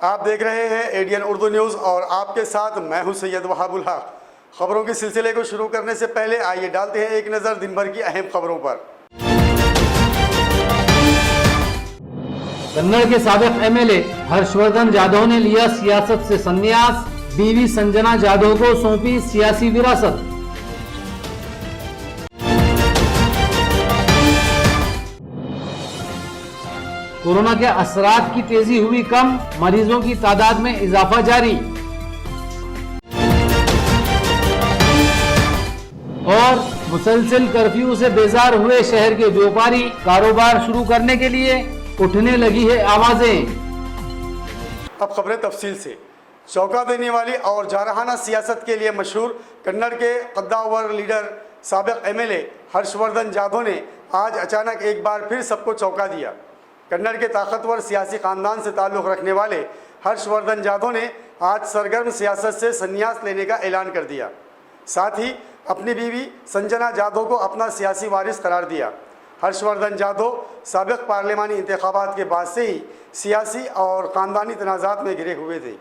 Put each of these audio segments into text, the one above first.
आप देख रहे हैं एडीएन उर्दू न्यूज़ और आपके साथ मैं हूं सैयद वहाबुल हक। खबरों के सिलसिले को शुरू करने से पहले आइए डालते हैं एक नज़र दिन भर की अहम खबरों पर। कन्नड़ के साबिक एमएलए हर्षवर्धन जाधव ने लिया सियासत से संन्यास, बीवी संजना जाधव को सौंपी सियासी विरासत। कोरोना के असरात की तेजी हुई कम, मरीजों की तादाद में इजाफा जारी। और मुसलसल कर्फ्यू से बेजार हुए शहर के व्यापारी, कारोबार शुरू करने के लिए उठने लगी है आवाजें। अब खबरें तफसील से। चौंका देने वाली और जारहाना सियासत के लिए मशहूर कन्नड़ के कद्दावर लीडर साबिक एमएलए हर्षवर्धन जाधव ने आज अचानक एक बार फिर सबको चौंका दिया। कन्नड़ के ताकतवर सियासी खानदान से ताल्लुक़ रखने वाले हर्षवर्धन जाधव ने आज सरगर्म सियासत से संन्यास लेने का ऐलान कर दिया। साथ ही अपनी बीवी संजना जाधव को अपना सियासी वारिस करार दिया। हर्षवर्धन जाधव साबिक पार्लिमानी इंतखाबात के बाद से ही सियासी और ख़ानदानी तनाज़ात में घिरे हुए थे।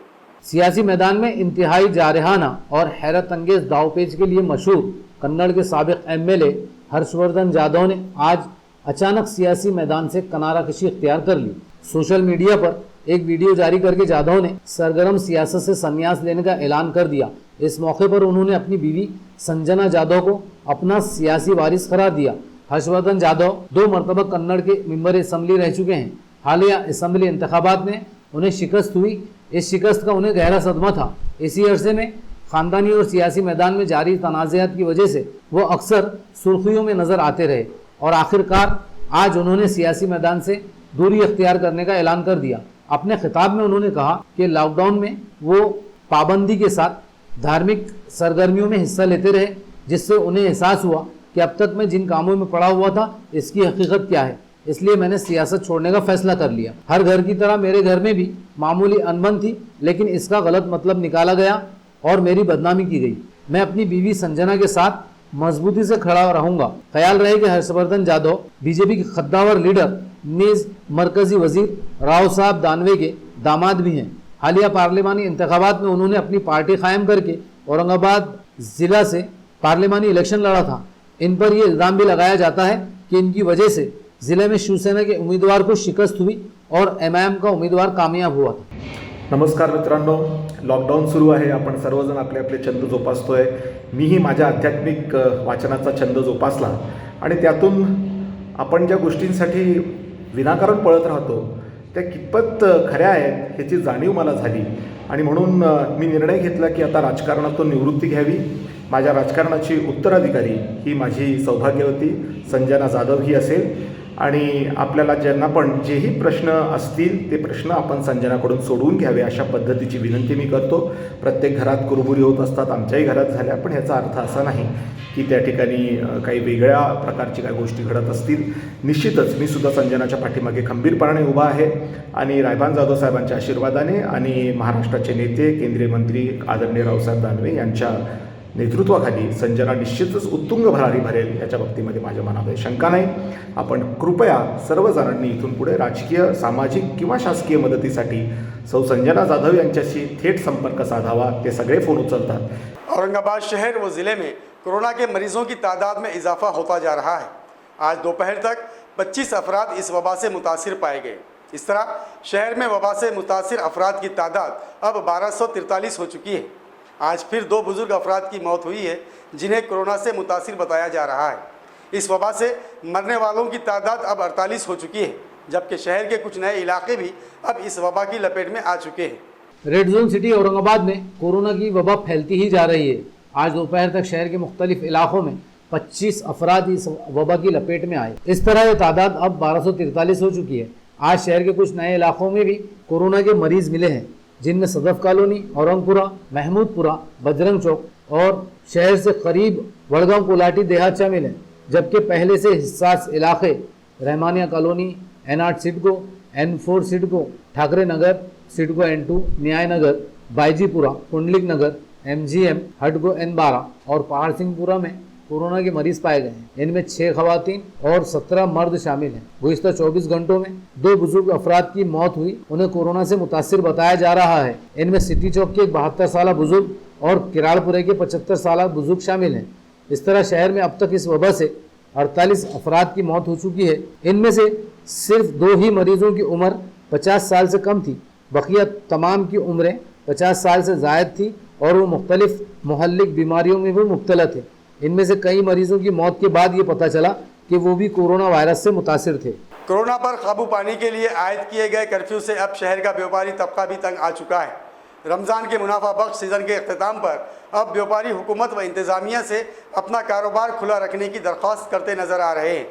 सियासी मैदान में इंतहाई जारहाना और हैरत अंगेज दावपेच के लिए मशहूर कन्नड़ के साबिक एमएलए हर्षवर्धन जाधव ने आज अचानक सियासी मैदान से किनारा कशी इख्तियार कर ली। सोशल मीडिया पर एक वीडियो जारी करके जाधव ने सरगर्म सियासत से संन्यास लेने का ऐलान कर दिया। इस मौके पर उन्होंने अपनी बीवी संजना जाधव को अपना सियासी वारिस करार दिया। हर्षवर्धन जाधव 2 मरतबा कन्नड़ के मेंबर असम्बली रह चुके हैं। हालिया असम्बली इंतखाबात में उन्हें शिकस्त हुई। इस शिकस्त का उन्हें गहरा सदमा था। इसी अरसे में ख़ानदानी और सियासी मैदान में जारी तनाज़ात की वजह से वो अक्सर सुर्खियों में नज़र आते रहे और आखिरकार आज उन्होंने सियासी मैदान से दूरी अख्तियार करने का ऐलान कर दिया। अपने खिताब में उन्होंने कहा कि लॉकडाउन में वो पाबंदी के साथ धार्मिक सरगर्मियों में हिस्सा लेते रहे, जिससे उन्हें एहसास हुआ कि अब तक मैं जिन कामों में पड़ा हुआ था इसकी हकीकत क्या है। इसलिए मैंने सियासत छोड़ने का फैसला कर लिया। हर घर की तरह मेरे घर में भी मामूली अनबन थी, लेकिन इसका गलत मतलब निकाला गया और मेरी बदनामी की गई। मैं अपनी बीवी संजना के साथ मजबूती से खड़ा रहूंगा। ख्याल रहे कि हर्षवर्धन जाधव बीजेपी के कद्दावर लीडर नीज मरकजी वजीर राव साहब दानवे के दामाद भी हैं। हालिया पार्लिमानी इंतखाबात में उन्होंने अपनी पार्टी कायम करके औरंगाबाद जिला से पार्लिमानी इलेक्शन लड़ा था। इन पर यह इल्ज़ाम भी लगाया जाता है कि इनकी वजह से जिले में शिवसेना के उम्मीदवार को शिकस्त हुई और एमआयएम का उम्मीदवार कामयाब हुआ था। नमस्कार मित्रांनो, लॉकडाऊन सुरू आहे. आपण सर्वजण आपले आपले छंद जोपासतोय. मीही माझ्या आध्यात्मिक वाचनाचा छंद जोपासला आणि त्यातून आपण ज्या गोष्टींसाठी विनाकारण पळत राहतो त्या कितपत खऱ्या आहेत ह्याची जाणीव मला झाली आणि म्हणून मी निर्णय घेतला की आता राजकारणातून निवृत्ती घ्यावी. माझ्या राजकारणाची उत्तराधिकारी ही माझी सौभाग्यवती संजना जाधव ही असेल आणि आपल्याला ज्यांना पण जेही प्रश्न असतील ते प्रश्न आपण संजनाकडून सोडवून घ्यावे अशा पद्धतीची विनंती मी करतो. प्रत्येक घरात कुरबुरी होत असतात, आमच्याही घरात झाल्या, पण ह्याचा अर्थ असा नाही की त्या ठिकाणी काही वेगळ्या प्रकारची काही गोष्टी घडत असतील. निश्चितच मी सुद्धा संजनाच्या पाठीमागे खंबीरपणाने उभा आहे आणि रायबान जाधव साहेबांच्या आशीर्वादाने आणि महाराष्ट्राचे नेते केंद्रीय मंत्री आदरणीय रावसाहेब दानवे यांच्या नेतृत्वाखाली संजना निश्चितच उत्तुंग भरारी भरेल याच्या बाबतीमध्ये माझ्या मनामध्ये शंका नाही. आपण कृपया सर्वजणांनी इथून पुढे राजकीय, सामाजिक किंवा शासकीय मदतीसाठी सौ संजना जाधव यांच्याशी थेट संपर्क साधावा. ते सगळे फोन उचलतात. औरंगाबाद शहर व ज़िले में कोरोना के मरीजों की तादाद में इजाफा होता जा रहा है। आज दोपहर तक 25 अफराद इस वबा से मुतासिर पाए गए। इस तरह शहर में वबा से मुतासिर अफराद की तादाद अब 1243 हो चुकी है। आज फिर 2 बुजुर्ग अफराद की मौत हुई है जिन्हें कोरोना से मुतासिर बताया जा रहा है। इस वबा से मरने वालों की तादाद अब 48 हो चुकी है, जबकि शहर के कुछ नए इलाके भी अब इस वबा की लपेट में आ चुके हैं। रेड जोन सिटी औरंगाबाद में कोरोना की वबा फैलती ही जा रही है। आज दोपहर तक शहर के मुख्तलिफ इलाकों में 25 अफराद इस वबा की लपेट में आए। इस तरह ये तादाद अब 1243 हो चुकी है। आज शहर के कुछ नए इलाकों में भी कोरोना के मरीज मिले हैं, जिनमें सदफ कॉलोनी, औरंगपुरा, महमूदपुरा, बजरंग चौक और शहर से करीब वड़गांव कोलाटी देहात शामिल हैं। जबकि पहले से हिस्सास इलाके Rahmania colony, N8 CIDCO, N4 CIDCO, Thackeray Nagar, CIDCO N2, Nyay नगर, बाईजीपुरा, कुंडलिक नगर, MGM, हडको N12 और पहाड़ सिंहपुरा में कोरोना के मरीज पाए गए हैं। इनमें 6 खवातीन और 17 मर्द शामिल हैं। गुज़िश्ता 24 घंटों में 2 बुजुर्ग अफराद की मौत हुई, उन्हें कोरोना से मुतासिर बताया जा रहा है। इनमें सिटी चौक के एक 72 साल बुजुर्ग और किराड़पुरे के 75 साल बुजुर्ग शामिल हैं। इस तरह शहर में अब तक इस वबा से 48 अफराद की मौत हो चुकी है। इनमें से सिर्फ 2 ही मरीजों की उम्र 50 साल से कम थी, बकिया तमाम की उम्रें 50 साल से ज़ायद थी और वो मुख्तलिफ मुहल्लिक बीमारियों में भी मुब्तला थे। इनमें से कई मरीजों की मौत के बाद ये पता चला कि वो भी कोरोना वायरस से मुतासिर थे। कोरोना पर काबू पाने के लिए आयद किए गए कर्फ्यू से अब शहर का व्यापारी तबका भी तंग आ चुका है। रमज़ान के मुनाफा बख्श सीज़न के अख्ताम पर अब व्यापारी हुकूमत व इंतज़ामिया से अपना कारोबार खुला रखने की दरख्वास्त करते नज़र आ रहे हैं।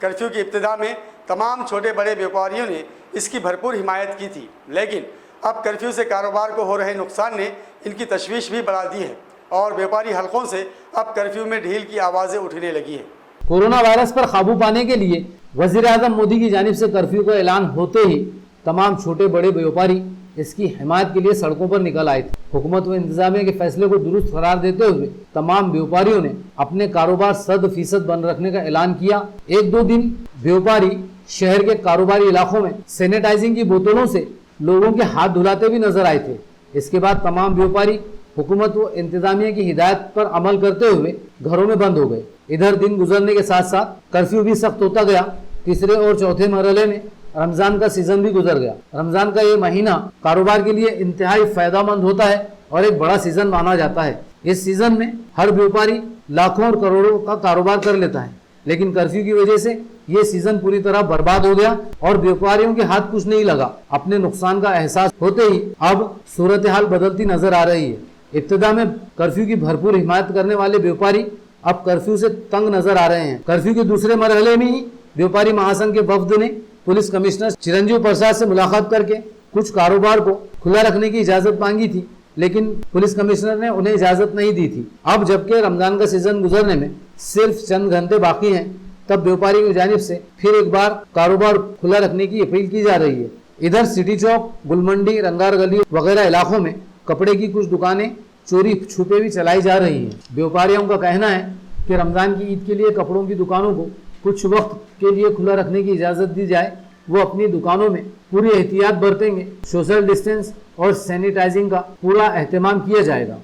कर्फ्यू की इब्तिदा में तमाम छोटे बड़े व्यापारियों ने इसकी भरपूर हिमायत की थी, लेकिन अब कर्फ्यू से कारोबार को हो रहे नुकसान ने इनकी तशवीश भी बढ़ा दी है और व्यापारी हलकों से अब कर्फ्यू में ढील की आवाज़ें उठने लगी हैं। कोरोना वायरस पर काबू पाने के लिए वज़ीर-ए-आज़म मोदी की जानिब से कर्फ्यू का ऐलान होते ही तमाम छोटे बड़े व्यापारी इसकी हिमायत के लिए सड़कों पर निकल आए थे। हुकूमत व इंतजामिया के फैसले को दुरुस्त करार देते हुए तमाम व्यापारियों ने अपने कारोबार 100% बंद रखने का ऐलान किया। 1-2 दिन व्यापारी शहर के कारोबारी इलाकों में सैनिटाइजिंग की बोतलों से लोगों के हाथ धुलाते भी नजर आए थे। इसके बाद तमाम व्यापारी हुकूमत व इंतजामिया की हिदायत पर अमल करते हुए घरों में बंद हो गए। इधर दिन गुजरने के साथ साथ कर्फ्यू भी सख्त होता गया। तीसरे और चौथे मरहले में रमज़ान का सीज़न भी गुजर गया। रमज़ान का ये महीना कारोबार के लिए इंतहाई फ़ायदेमंद होता है और एक बड़ा सीज़न माना जाता है। इस सीज़न में हर व्यापारी लाखों और करोड़ों का कारोबार कर लेता है, लेकिन कर्फ्यू की वजह से ये सीज़न पूरी तरह बर्बाद हो गया और व्यापारियों के हाथ कुछ नहीं लगा। अपने नुकसान का एहसास होते ही अब सूरत हाल बदलती नजर आ रही है। इब्तिदा में कर्फ्यू की भरपूर हिमायत करने वाले व्यापारी अब कर्फ्यू से तंग नजर आ रहे हैं। कर्फ्यू के दूसरे मरहले में ही व्यापारी महासंघ के वफद ने पुलिस कमिश्नर चिरंजीव प्रसाद से मुलाकात करके कुछ कारोबार को खुला रखने की इजाजत मांगी थी, लेकिन पुलिस कमिश्नर ने उन्हें इजाजत नहीं दी थी। अब जबकि रमजान का सीजन गुजरने में सिर्फ चंद घंटे बाकी हैं, तब व्यापारी की जानिब से फिर एक बार कारोबार खुला रखने की अपील की जा रही है। इधर सिटी चौक, गुलमंडी, रंगार गली वगैरह इलाकों में कपड़े की कुछ दुकानें चोरी छुपे भी चलाई जा रही हैं। व्यापारियों का कहना है कि रमजान की ईद के लिए कपड़ों की दुकानों को कुछ वक्त के लिए खुला रखने की इजाज़त दी जाए। वो अपनी दुकानों में पूरी एहतियात बरतेंगे। सोशल डिस्टेंस और सैनिटाइजिंग का पूरा एहतमाम किया जाएगा।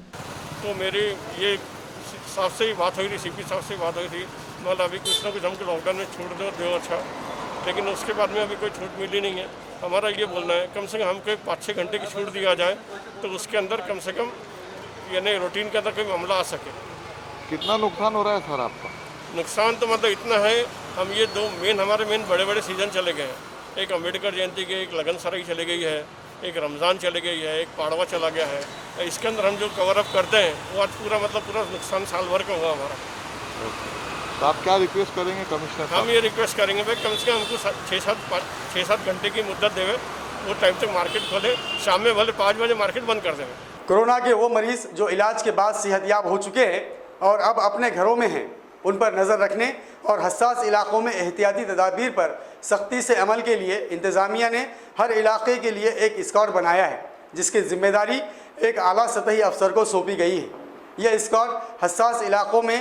तो मेरी ये साहब से ही बात हुई थी, सीपी साहब से बात हुई थी, मतलब अभी कुछ ना कुछ हमको लॉकडाउन में छूट दो अच्छा, लेकिन उसके बाद में अभी कोई छूट मिली नहीं है। हमारा ये बोलना है कम से कम हमको 5-6 घंटे की छूट दिया जाए, तो उसके अंदर कम से कम यानी रूटीन के अंदर कोई मामला आ सके। कितना नुकसान हो रहा है सर आपका? नुकसान तो मतलब इतना है, हम ये 2 हमारे मेन बड़े बड़े सीज़न चले गए हैं। एक अम्बेडकर जयंती के, एक लगन सराई चली गई है, एक रमज़ान चली गई है, एक पाड़वा चला गया है। इसके अंदर हम जो कवर अप करते हैं वो आज पूरा नुकसान साल भर का होगा हमारा। तो आप क्या रिक्वेस्ट करेंगे कमिश्नर साहब? हम ये रिक्वेस्ट करेंगे भाई कम से कम हमको 6-7 घंटे की मुद्दत देवे, वो टाइम तक मार्केट खोले, शाम में भले 5 बजे मार्केट बंद कर देवे। कोरोना के वो मरीज जो इलाज के बाद सेहतयाब हो चुके हैं और अब अपने घरों में हैं, उन पर नज़र रखने और हसास इलाकों में एहतियाती तदाबीर पर सख्ती से अमल के लिए इंतज़ामिया ने हर इलाके के लिए एक स्क्वाड बनाया है, जिसकी जिम्मेदारी एक आला सतही अफसर को सौंपी गई है। यह स्क्वाड हसास इलाकों में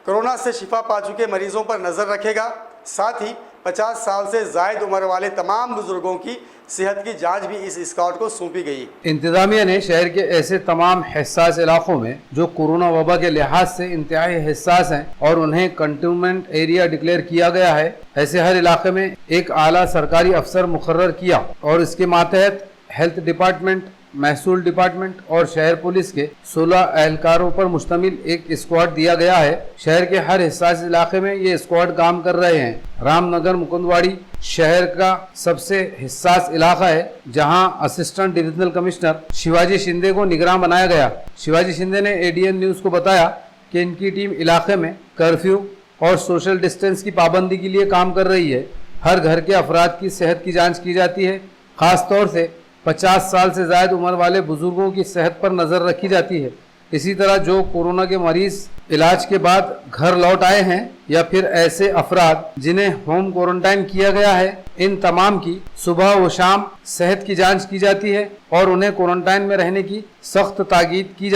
कोरोना से शिफा पा चुके मरीजों पर नज़र रखेगा। साथ ही 50 साल से ज़ायद उम्र वाले तमाम बुजुर्गों की सेहत की जांच भी इस स्क्वाड को सौंपी गई है। इंतजामिया ने शहर के ऐसे तमाम हसास इलाकों में जो कोरोना वबा के लिहाज से इंतहाई हसास हैं और उन्हें कंटेनमेंट एरिया डिक्लेयर किया गया है, ऐसे हर इलाके में एक आला सरकारी अफसर मुकर्रर किया और इसके मातहत हेल्थ डिपार्टमेंट, महसूल डिपार्टमेंट और शहर पुलिस के 16 एहलकारों पर मुश्तमिल एक स्क्वाड दिया गया है। शहर के हर हिस्सास इलाके में ये स्क्वाड काम कर रहे हैं। रामनगर मुकुंदवाड़ी शहर का सबसे हिस्सास इलाका है, जहां assistant divisional commissioner Shivaji Shinde को निगरान बनाया गया। शिवाजी शिंदे ने ADN न्यूज़ को बताया कि इनकी टीम इलाके में कर्फ्यू और सोशल डिस्टेंस की पाबंदी के लिए काम कर रही है। हर घर के अफराद की सेहत की जाँच की जाती है। ख़ास तौर से 50 साल से ज़्यादा उम्र वाले बुजुर्गों की सेहत पर नज़र रखी जाती है। इसी तरह जो कोरोना के मरीज इलाज के बाद घर लौट आए हैं या फिर ऐसे अफराद जिन्हें होम क्वारंटाइन किया गया है, इन तमाम की सुबह व शाम सेहत की जांच की जाती है और उन्हें क्वारंटाइन में रहने की सख्त ताकीद की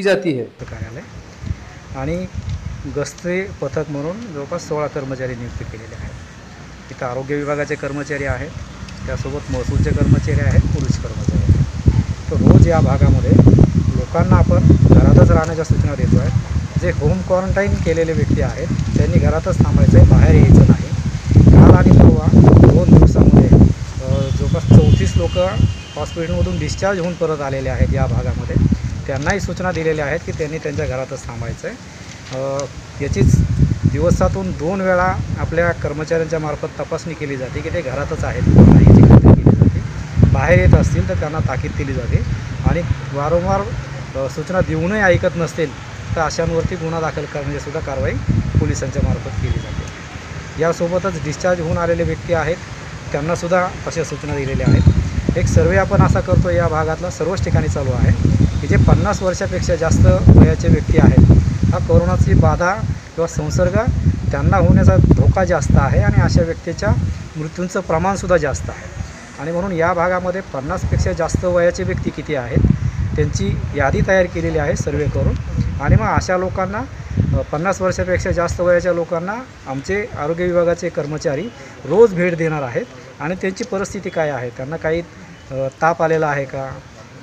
जाती है कार्यालय आणि गस्ती पथक म्हणून जवळपास 16 कर्मचारी नियुक्त केलेले आहेत. इथं आरोग्य विभागाचे कर्मचारी आहेत, त्यासोबत महसूलचे कर्मचारी आहेत, पोलीस कर्मचारी आहेत. तर रोज या भागामध्ये लोकांना आपण घरातच राहण्याच्या सूचना देतो आहे. जे होम क्वारंटाईन केलेले व्यक्ती आहेत त्यांनी घरातच थांबायचं आहे, बाहेर यायचं नाही. काल आणि परवा 2 दिवसामध्ये जवळपास 34 लोक हॉस्पिटलमधून डिस्चार्ज होऊन परत आलेले आहेत या भागामध्ये. त्यांनाही सूचना दिलेल्या आहेत की त्यांनी त्यांच्या घरातच थांबायचं आहे. याचीच दिवसातून 2 वेळा आपल्या कर्मचाऱ्यांच्या मार्फत तपासणी केली जाते की ते घरातच आहेत किंवा नाही याची खात्री केली जाते. बाहेर येत असतील तर त्यांना ताकीद केली जाते आणि वारंवार सूचना देऊनही ऐकत नसतील तर अशांवरती गुन्हा दाखल करण्याची सुद्धा कारवाई पोलिसांच्या मार्फत केली जाते. यासोबतच डिस्चार्ज होऊन आलेले व्यक्ती आहेत त्यांनासुद्धा अशा सूचना दिलेल्या आहेत. एक सर्वे आपण असा करतो या भागातला सर्वच ठिकाणी चालू आहे की जे 50 वर्षापेक्षा जास्त वयाचे व्यक्ती आहेत, हा कोरोनाची बाधा किंवा संसर्ग त्यांना होण्याचा धोका जास्त आहे आणि अशा व्यक्तीच्या मृत्यूंचं प्रमाणसुद्धा जास्त आहे. आणि म्हणून या भागामध्ये 50पेक्षा जास्त वयाचे व्यक्ती किती आहेत त्यांची यादी तयार केलेली आहे सर्वे करून. आणि मग अशा लोकांना 50 वर्षापेक्षा जास्त वयाच्या लोकांना आमचे आरोग्य विभागाचे कर्मचारी रोज भेट देणार आहेत आणि त्यांची परिस्थिती काय आहे, त्यांना काही ताप आलेला आहे का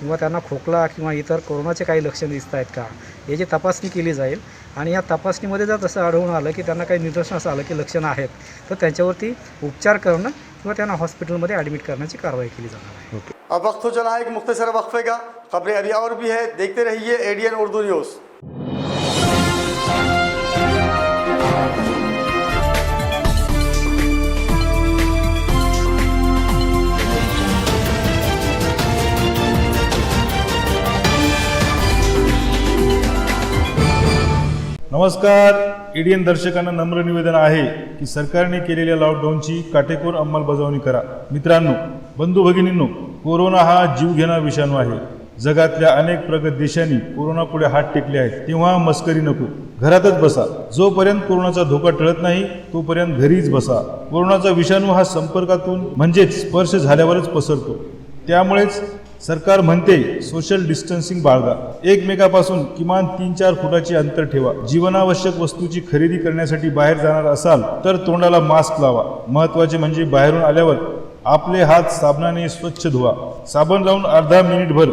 किंवा त्यांना खोकला किंवा इतर कोरोनाचे काही लक्षणं दिसत आहेत का याची तपासणी केली जाईल. आणि या तपासणीमध्ये जर तसं आढळून आलं की त्यांना काही निदर्शनास आलं की लक्षणं आहेत तर त्यांच्यावरती उपचार करणं किंवा त्यांना हॉस्पिटलमध्ये ॲडमिट करण्याची कारवाई केली जाणार आहे. अब वक्त हो चला है एक मुख्तसर वक्फे का. खबरें अभी और भी है, देखते रहिए ADN उर्दू न्यूज़. नमस्कार. एडीएन दर्शकांना नम्र निवेदन आहे की सरकारने केलेल्या लॉकडाऊनची काटेकोर अंमलबजावणी करा. मित्रांनो, बंधू भगिनींनो, कोरोना हा जीवघेणा विषाणू आहे. जगातल्या अनेक प्रगत देशांनी कोरोनापुढे हात टेकले आहेत. तेव्हा मस्करी नको, घरातच बसा. जोपर्यंत कोरोनाचा धोका टळत नाही तोपर्यंत घरीच बसा. कोरोनाचा विषाणू हा संपर्कातून म्हणजेच स्पर्श झाल्यावरच पसरतो. त्यामुळेच सरकार म्हणते सोशल डिस्टन्सिंग बाळगा. एकमेकापासून किमान 3-4 फुटाचे अंतर ठेवा. जीवनावश्यक वस्तूची खरेदी करण्यासाठी बाहेर जाणार असाल तर तोंडाला मास्क लावा. महत्त्वाचे म्हणजे बाहेरून आल्यावर आपले हात साबणाने स्वच्छ धुवा. साबण लावून अर्धा मिनिटभर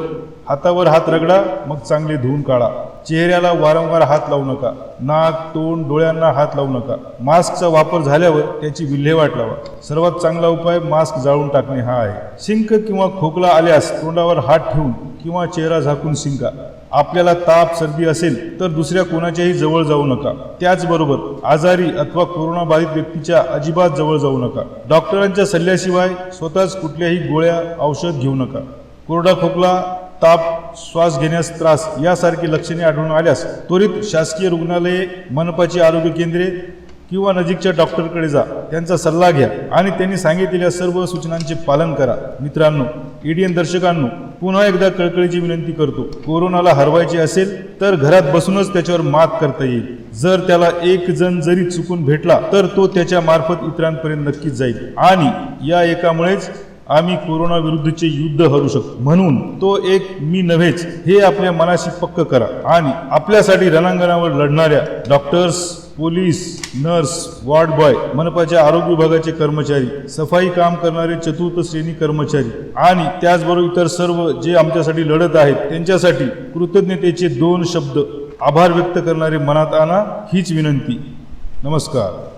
हातावर हात रगडा, मग चांगले धुवून काढा. चेहऱ्याला वारंवार हात लावू नका. नाक, तोंड, डोळ्यांना हात लावू नका. मास्कचा वापर झाल्यावर त्याची विल्हेवाट लावा. सर्वात चांगला उपाय मास्क जाळून टाकणे हा आहे. शिंक किंवा खोकला आल्यास तोंडावर हात ठेवून किंवा चेहरा झाकून शिंका. आपल्याला ताप, सर्दी असेल तर दुसऱ्या कोणाच्याही जवळ जाऊ नका. त्याचबरोबर आजारी अथवा कोरोना बाधित व्यक्तीच्या अजिबात जवळ जाऊ नका. डॉक्टरांच्या सल्ल्याशिवाय स्वतःच कुठल्याही गोळ्या, औषध घेऊ नका. कोरडा खोकला, ताप, श्वास घेण्यास त्रास यासारखी लक्षणे आढळून आल्यास त्वरित शासकीय रुग्णालये, मनपाची आरोग्य केंद्रे किंवा नजीकच्या डॉक्टरकडे जा. त्यांचा सल्ला घ्या आणि त्यांनी सांगितलेल्या सर्व सूचनांचे पालन करा. मित्रांनो, एडीएन दर्शकांनो, पुन्हा एकदा कळकळीची विनंती करतो, कोरोनाला हरवायचे असेल तर घरात बसूनच त्याच्यावर मात करता येईल. जर त्याला एक जण जरी चुकून भेटला तर तो त्याच्या मार्फत इतरांपर्यंत नक्कीच जाईल आणि या एकामुळेच आम्ही कोरोना विरुद्धचे युद्ध हरू शकतो. म्हणून तो एक मी नव्हेच हे आपल्या मनाशी पक्क करा आणि आपल्यासाठी रणांगणावर लढणाऱ्या doctors, police, nurse, ward boy, मनपाच्या आरोग्य विभागाचे कर्मचारी, सफाई काम करणारे चतुर्थ श्रेणी कर्मचारी आणि त्याचबरोबर इतर सर्व जे आमच्यासाठी लढत आहेत त्यांच्यासाठी कृतज्ञतेचे 2 शब्द आभार व्यक्त करणारे मनात आणा, हीच विनंती. नमस्कार.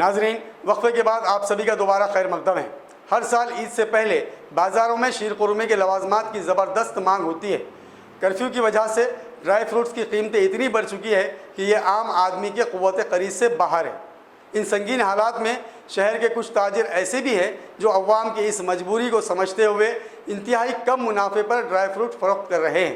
नाजरीन, वक्फे के बाद आप सभी का दोबारा खैर मकदम है। हर साल ईद से पहले बाज़ारों में शीर खुरमे के लवाजमात की ज़बरदस्त मांग होती है। कर्फ्यू की वजह से ड्राई फ्रूट्स की कीमतें इतनी बढ़ चुकी है कि ये आम आदमी के क़ुव्वत ख़रीद से बाहर है। इन संगीन हालात में शहर के कुछ ताजिर ऐसे भी हैं जो अवाम की इस मजबूरी को समझते हुए इंतहाई कम मुनाफे पर ड्राई फ्रूट फ़रोख्त कर रहे हैं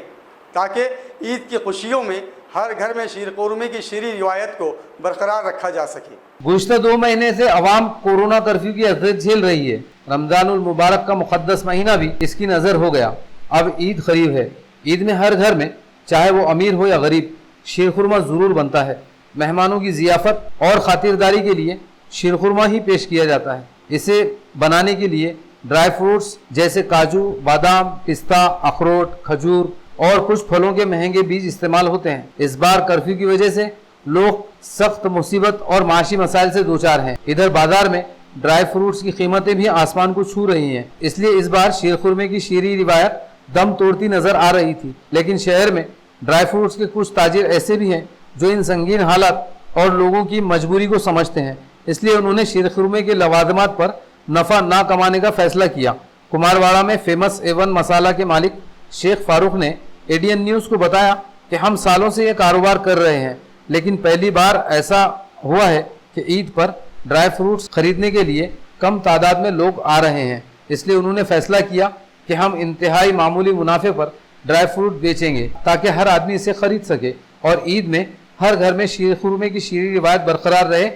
ताकि ईद की खुशियों में हर घर में शीर खुरमे की शीरी रिवायत को बरकरार रखा जा सके। गुज़िश्ता 2 महीने से अवाम कोरोना कर्फ्यू की असर झेल रही है। रमज़ानुल मुबारक का मुक़द्दस महीना भी इसकी नज़र हो गया। अब ईद करीब है। ईद में हर घर में, चाहे वो अमीर हो या गरीब, शीर खुरमा ज़रूर बनता है। मेहमानों की ज़ियाफ़त और ख़ातिरदारी के लिए शीर खुरमा ही पेश किया जाता है। इसे बनाने के लिए ड्राई फ्रूट्स जैसे काजू, बादाम, पिस्ता, अखरोट, खजूर और कुछ फलों के महंगे बीज इस्तेमाल होते हैं। इस बार कर्फ्यू की वजह से लोग सख्त मुसीबत और माशी मसाइल से दोचार हैं। इधर बाजार में ड्राई फ्रूट्स की कीमतें भी आसमान को छू रही हैं। इसलिए इस बार शीर खुरमे की शीरी रिवायत दम तोड़ती नजर आ रही थी। लेकिन शहर में ड्राई फ्रूट्स के कुछ ताजिर ऐसे भी हैं जो इन संगीन हालात और लोगों की मजबूरी को समझते हैं। इसलिए उन्होंने शीर खुरमे के लवाजमात पर नफ़ा ना कमाने का फैसला किया। कुमारवाड़ा में फेमस A1 मसाला के मालिक शेख फारूक ने ADN न्यूज़ को बताया कि हम सालों से ये कारोबार कर रहे हैं, लेकिन पहली बार ऐसा हुआ है कि ईद पर ड्राई फ्रूट्स खरीदने के लिए कम तादाद में लोग आ रहे हैं। इसलिए उन्होंने फैसला किया कि हम इंतहाई मामूली मुनाफे पर ड्राई फ्रूट बेचेंगे ताकि हर आदमी इसे खरीद सके और ईद में हर घर में शीर खुरमे की शीरी रिवायत बरकरार रहे।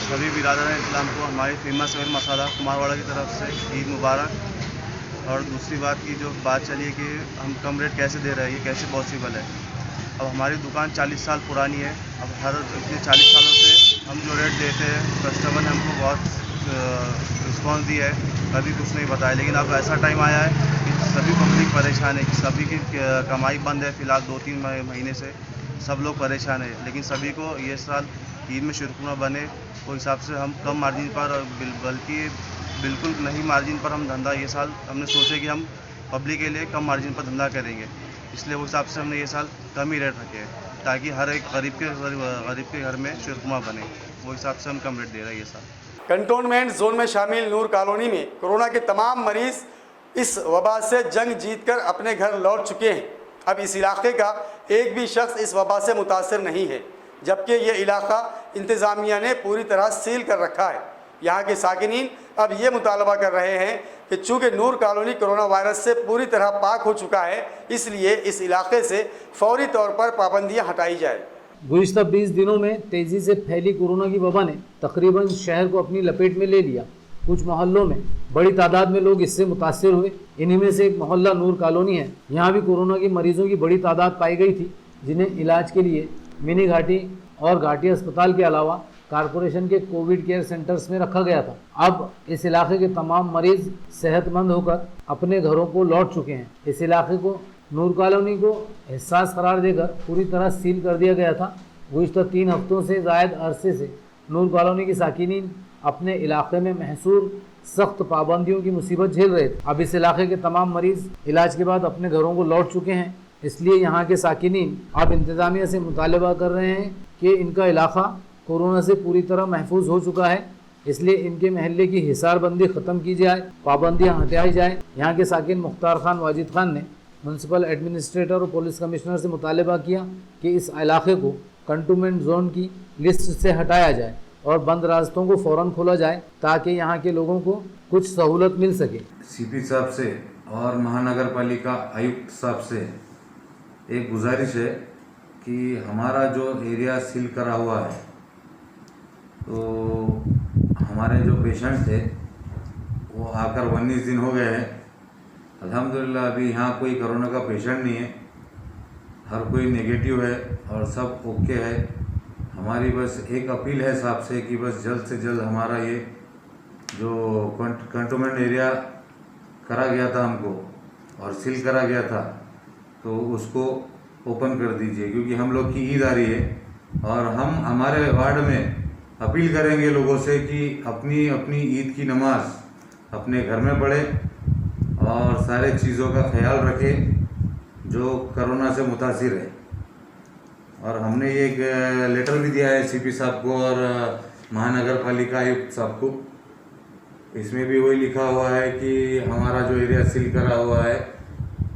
सभी बिरादरान इस्लाम को हमारी फेमस A1 मसाला कुमारवाड़ा की तरफ से ईद मुबारक। और दूसरी बात की जो बात चली है कि हम कम रेट कैसे दे रहे हैं, ये कैसे पॉसिबल है। अब हमारी दुकान 40 साल पुरानी है। अब हर इतने 40 सालों से हम जो रेट देते हैं, कस्टमर ने हमको बहुत रिस्पॉन्स दिया है, कभी कुछ नहीं बताया। लेकिन अब ऐसा टाइम आया है कि सभी पब्लिक परेशान है, कि सभी की कमाई बंद है। फ़िलहाल 2-3 महीने से सब लोग परेशान है। लेकिन सभी को ये साल ईद में शीर खुरमा बने, उस हिसाब से हम कम मार्जिन पर, बल्कि बिल्कुल नहीं मार्जिन पर हम धंधा ये साल हमने सोचे कि हम पब्लिक के लिए कम मार्जिन पर धंधा करेंगे। इसलिए उस हिसाब से हमने ये साल कम ही रेट रखे हैं ताकि हर एक गरीब के घर में शीर खुरमा बने। वो हिसाब से हम कम रेट दे रहे हैं ये साल। कंटोनमेंट जोन में शामिल नूर कॉलोनी में कोरोना के तमाम मरीज इस वबा से जंग जीतकर अपने घर लौट चुके हैं। अब इस इलाके का एक भी शख्स इस वबा से मुतासर नहीं है, जबकि ये इलाका इंतज़ामिया ने पूरी तरह सील कर रखा है। यहाँ के साकिनीन अब ये मुतालबा कर रहे हैं कि चूँकि नूर कॉलोनी कोरोना वायरस से पूरी तरह पाक हो चुका है, इसलिए इस इलाके से फौरी तौर पर पाबंदियाँ हटाई जाए। गुज़िश्ता 20 दिनों में तेज़ी से फैली कोरोना की वबा ने तकरीबन शहर को अपनी लपेट में ले लिया। कुछ मोहल्लों में बड़ी तादाद में लोग इससे मुतासिर हुए। इन्हीं में से एक मोहल्ला नूर कॉलोनी है। यहाँ भी कोरोना के मरीजों की बड़ी तादाद पाई गई थी, जिन्हें इलाज के लिए मिनी घाटी और घाटी अस्पताल के अलावा कारपोरेशन के कोविड केयर सेंटर्स में रखा गया था। अब इस इलाके के तमाम मरीज सेहतमंद होकर अपने घरों को लौट चुके हैं। इस इलाके को, नूर कॉलोनी को हिस्सास करार देकर पूरी तरह सील कर दिया गया था। गुज़िश्ता 3 हफ्तों से ज़ायद अरसे से नूर कॉलोनी की साकिनीन अपने इलाके में महसूर सख्त पाबंदियों की मुसीबत झेल रहे थे। अब इस इलाके के तमाम मरीज इलाज के बाद अपने घरों को लौट चुके हैं। इसलिए यहाँ के साकिनीन अब इंतज़ामिया से मुतालबा कर रहे हैं कि इनका इलाका कोरोना से पूरी तरह महफूज हो चुका है, इसलिए इनके महल्ले की हिसारबंदी ख़त्म की जाए, पाबंदियाँ हटाई जाए। यहाँ के साकिन मुख्तार खान वाजिद खान ने म्यूनसिपल एडमिनिस्ट्रेटर और पुलिस कमिश्नर से मुतालबा किया कि इस इलाके को कंटोनमेंट जोन की लिस्ट से हटाया जाए और बंद रास्तों को फ़ौरन खोला जाए ताकि यहाँ के लोगों को कुछ सहूलत मिल सके। CP साहब से और महानगर पालिका आयुक्त साहब से एक गुजारिश है कि हमारा जो एरिया सील करा हुआ है, तो हमारे जो पेशेंट थे वो आकर 19 दिन हो गए हैं। अल्हम्दुलिल्लाह अभी यहाँ कोई कोरोना का पेशेंट नहीं है, हर कोई नेगेटिव है और सब ओके है। हमारी बस एक अपील है साहब से कि बस जल्द से जल्द हमारा ये जो कंटोनमेंट एरिया करा गया था हमको और सील करा गया था, तो उसको ओपन कर दीजिए, क्योंकि हम लोग की ईद आ रही है और हम हमारे वार्ड में अपील करेंगे लोगों से कि अपनी अपनी ईद की नमाज अपने घर में पढ़े और सारे चीज़ों का ख्याल रखें जो कोरोना से मुतासिर है। और हमने ये एक लेटर भी दिया है CP साहब को और महानगर पालिका आयुक्त साहब को। इसमें भी वही लिखा हुआ है कि हमारा जो एरिया सील करा हुआ है,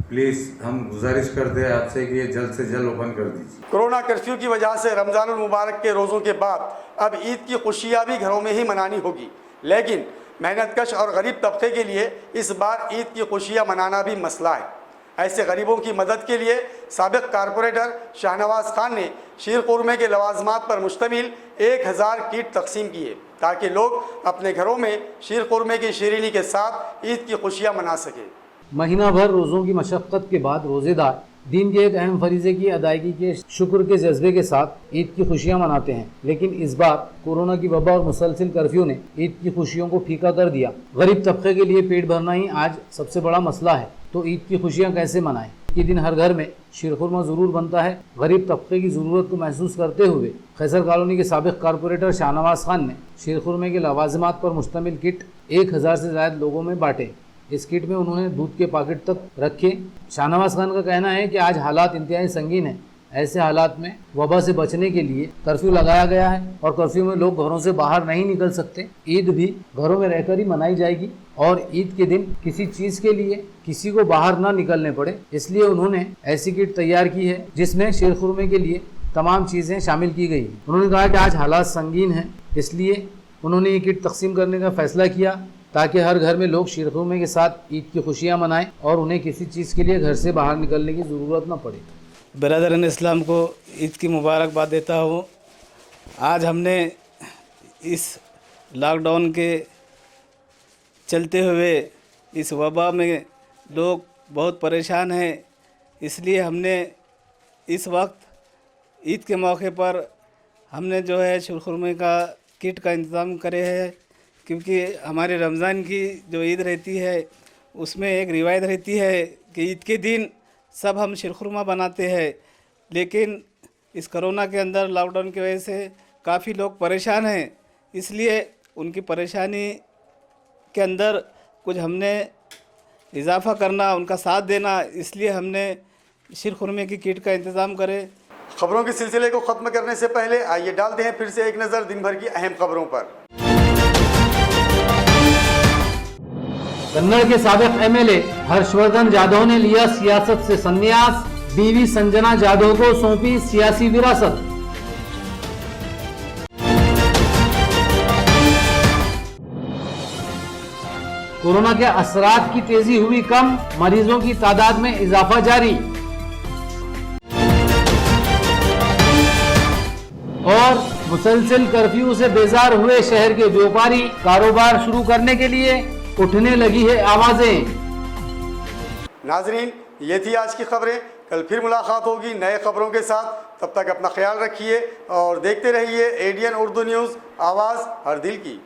प्लीज़ हम गुजारिश करते हैं आपसे कि ये जल्द से जल्द ओपन कर दीजिए। कोरोना कर्फ्यू की वजह से रमज़ानुल मुबारक के रोज़ों के बाद अब ईद की खुशियाँ भी घरों में ही मनानी होगी, लेकिन मेहनतकश और गरीब तबके के लिए इस बार ईद की खुशियाँ मनाना भी मसला है। ऐसे गरीबों की मदद के लिए साबिक कारपोरेटर शाहनवाज खान ने शीर खुरमे के लवाजमात पर मुश्तमिल 1000 किट तकसीम किए ताकि लोग अपने घरों में शीर खुरमे की शीरीनी के साथ ईद की खुशियाँ मना सकें। महीना भर रोज़ों की मशक्क़त के बाद रोज़ेदार दिन के एक अहम फरीज़े की अदायगी के शुक्र के जज्बे के साथ ईद की खुशियाँ मनाते हैं, लेकिन इस बार कोरोना की वबा और मुसलसिल कर्फ्यू ने ईद की खुशियों को फीका कर दिया। गरीब तबके के लिए पेट भरना ही आज सबसे बड़ा मसला है, तो ईद की खुशियाँ कैसे मनाएं? के दिन हर घर में शीरखुरमा ज़रूर बनता है। गरीब तबके की ज़रूरत को महसूस करते हुए खैसर कॉलोनी के साबिक कारपोरेटर शाहनवाज खान ने शीरखुरमे के लवाजमात पर मुश्तमिल किट 1000 से ज़्यादा लोगों में बांटे। इस किट में उन्होंने दूध के पैकेट तक रखे। शाहनवाज खान का कहना है कि आज हालात इंतहाई संगीन है। ऐसे हालात में वबा से बचने के लिए कर्फ्यू लगाया गया है और कर्फ्यू में लोग घरों से बाहर नहीं निकल सकते। ईद भी घरों में रहकर ही मनाई जाएगी और ईद के दिन किसी चीज़ के लिए किसी को बाहर ना निकलने पड़े, इसलिए उन्होंने ऐसी किट तैयार की है जिसमें शीरखुरमे के लिए तमाम चीज़ें शामिल की गई। उन्होंने कहा कि आज हालात संगीन हैं, इसलिए उन्होंने ये किट तकसीम करने का फ़ैसला किया ताकि हर घर में लोग शीरखुरमे के साथ ईद की खुशियाँ मनाएं और उन्हें किसी चीज़ के लिए घर से बाहर निकलने की ज़रूरत न पड़े। बरदरान इस्लाम को ईद की मुबारकबाद देता हूँ। आज हमने इस लॉकडाउन के चलते हुए इस वबा में लोग बहुत परेशान हैं, इसलिए हमने इस वक्त ईद के मौके पर हमने जो है शीरखुरमे का किट का इंतज़ाम करे है, क्योंकि हमारे रमज़ान की जो ईद रहती है उसमें एक रिवायत रहती है कि ईद के दिन सब हम शीरखुरमा बनाते हैं, लेकिन इस कोरोना के अंदर लॉकडाउन की वजह से काफ़ी लोग परेशान हैं, इसलिए उनकी परेशानी के अंदर कुछ हमने इजाफ़ा करना, उनका साथ देना, इसलिए हमने शीरखुरमे की किट का इंतज़ाम करे। खबरों के सिलसिले को ख़त्म करने से पहले आइए डालते हैं फिर से एक नज़र दिन भर की अहम खबरों पर। कन्नड़ के साबिक एमएलए हर्षवर्धन जाधव ने लिया सियासत से संन्यास, बीवी संजना जाधव को सौंपी सियासी विरासत। कोरोना के असरात की तेजी हुई कम, मरीजों की तादाद में इजाफा जारी। और मुसलसिल कर्फ्यू से बेजार हुए शहर के व्यापारी, कारोबार शुरू करने के लिए उठने लगी है आवाजें। नाजरीन, ये थी आज की खबरें। कल फिर मुलाकात होगी नए खबरों के साथ। तब तक अपना ख्याल रखिए और देखते रहिए एडीएन उर्दू न्यूज़, आवाज़ हर दिल की।